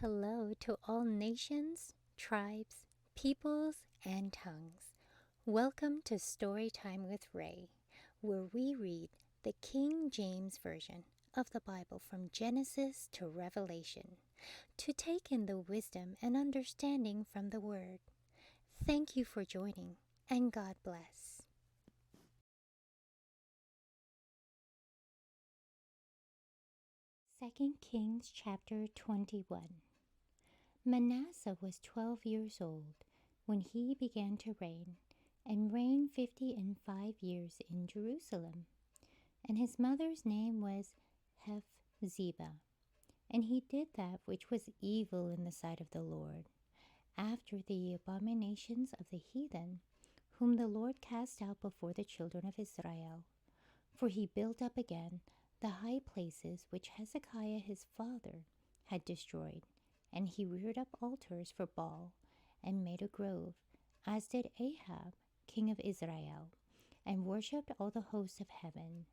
Hello to all nations, tribes, peoples, and tongues. Welcome to Storytime with Ray, where we read the King James Version of the Bible from Genesis to Revelation to take in the wisdom and understanding from the Word. Thank you for joining, and God bless. 2 Kings chapter 21. Manasseh was 12 years old when he began to reign, and reigned 55 years in Jerusalem. And his mother's name was Hephzibah. And he did that which was evil in the sight of the Lord, after the abominations of the heathen, whom the Lord cast out before the children of Israel. For he built up again the high places which Hezekiah his father had destroyed, and he reared up altars for Baal, and made a grove, as did Ahab king of Israel, and worshipped all the hosts of heaven,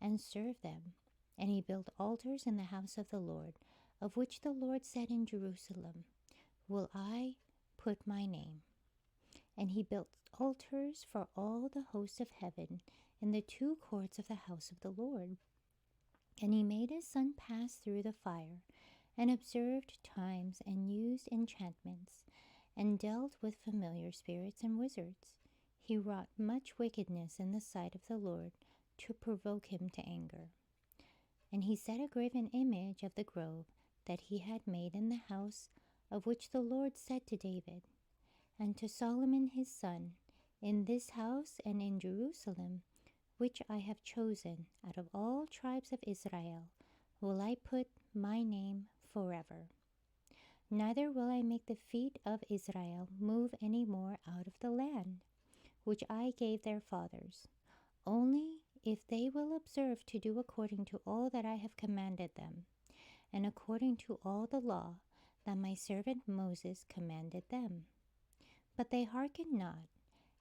and served them. And he built altars in the house of the Lord, of which the Lord said in Jerusalem, Will I put my name? And he built altars for all the hosts of heaven in the two courts of the house of the Lord. And he made his son pass through the fire, and observed times, and used enchantments, and dealt with familiar spirits and wizards. He wrought much wickedness in the sight of the Lord, to provoke him to anger. And he set a graven image of the grove that he had made in the house, of which the Lord said to David and to Solomon his son, In this house and in Jerusalem, which I have chosen out of all tribes of Israel, will I put my name forever. Neither will I make the feet of Israel move any more out of the land, which I gave their fathers, only if they will observe to do according to all that I have commanded them, and according to all the law that my servant Moses commanded them. But they hearkened not,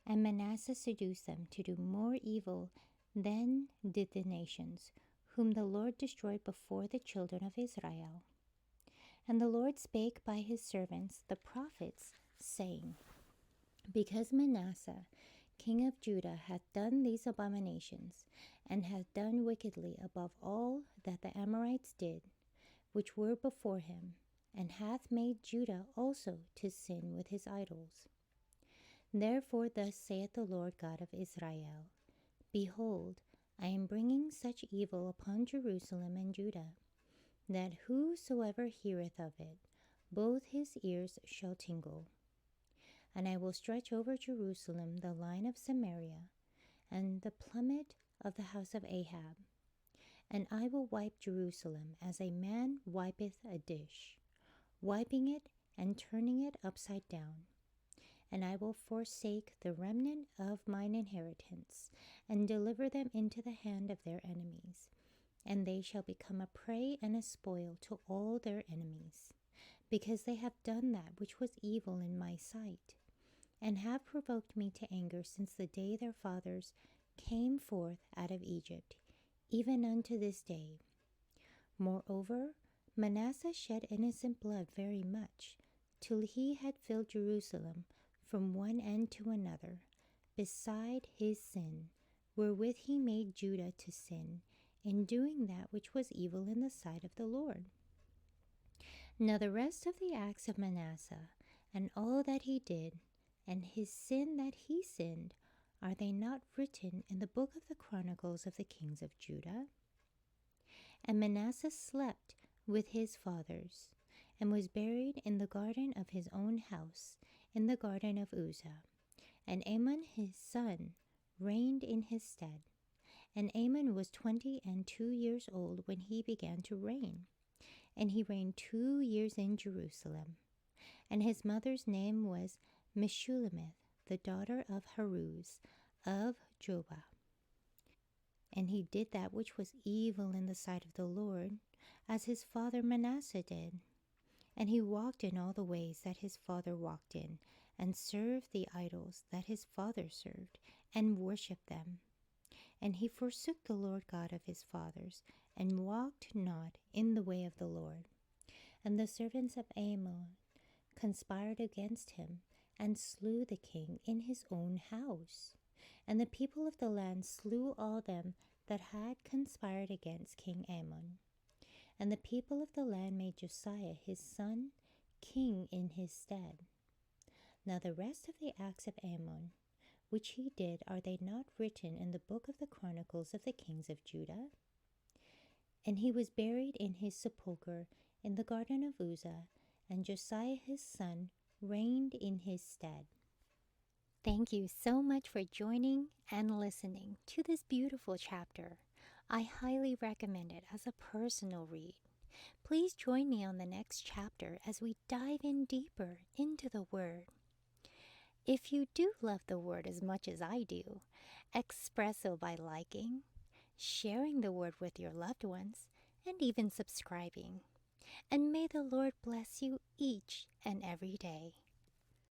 and Manasseh seduced them to do more evil than did the nations, whom the Lord destroyed before the children of Israel. And the Lord spake by his servants the prophets, saying, Because Manasseh king of Judah hath done these abominations, and hath done wickedly above all that the Amorites did, which were before him, and hath made Judah also to sin with his idols. Therefore thus saith the Lord God of Israel, Behold, I am bringing such evil upon Jerusalem and Judah, that whosoever heareth of it, both his ears shall tingle. And I will stretch over Jerusalem the line of Samaria, and the plummet of the house of Ahab. And I will wipe Jerusalem as a man wipeth a dish, wiping it and turning it upside down. And I will forsake the remnant of mine inheritance, and deliver them into the hand of their enemies. And they shall become a prey and a spoil to all their enemies, because they have done that which was evil in my sight, and have provoked me to anger since the day their fathers came forth out of Egypt, even unto this day. Moreover, Manasseh shed innocent blood very much, till he had filled Jerusalem from one end to another, beside his sin, wherewith he made Judah to sin, in doing that which was evil in the sight of the Lord. Now the rest of the acts of Manasseh, and all that he did, and his sin that he sinned, are they not written in the book of the Chronicles of the kings of Judah? And Manasseh slept with his fathers, and was buried in the garden of his own house, in the garden of Uzzah. And Amon his son reigned in his stead. And Amon was 22 years old when he began to reign, and he reigned 2 years in Jerusalem. And his mother's name was Meshullemeth, the daughter of Haruz of Jobah. And he did that which was evil in the sight of the Lord, as his father Manasseh did. And he walked in all the ways that his father walked in, and served the idols that his father served, and worshipped them. And he forsook the Lord God of his fathers, and walked not in the way of the Lord. And the servants of Amon conspired against him and slew the king in his own house. And the people of the land slew all them that had conspired against King Amon. And the people of the land made Josiah his son king in his stead. Now the rest of the acts of Amon, which he did, are they not written in the book of the Chronicles of the kings of Judah? And he was buried in his sepulchre in the garden of Uzzah, and Josiah his son reigned in his stead. Thank you so much for joining and listening to this beautiful chapter. I highly recommend it as a personal read. Please join me on the next chapter as we dive in deeper into the Word. If you do love the Word as much as I do, express so by liking, sharing the Word with your loved ones, and even subscribing. And may the Lord bless you each and every day.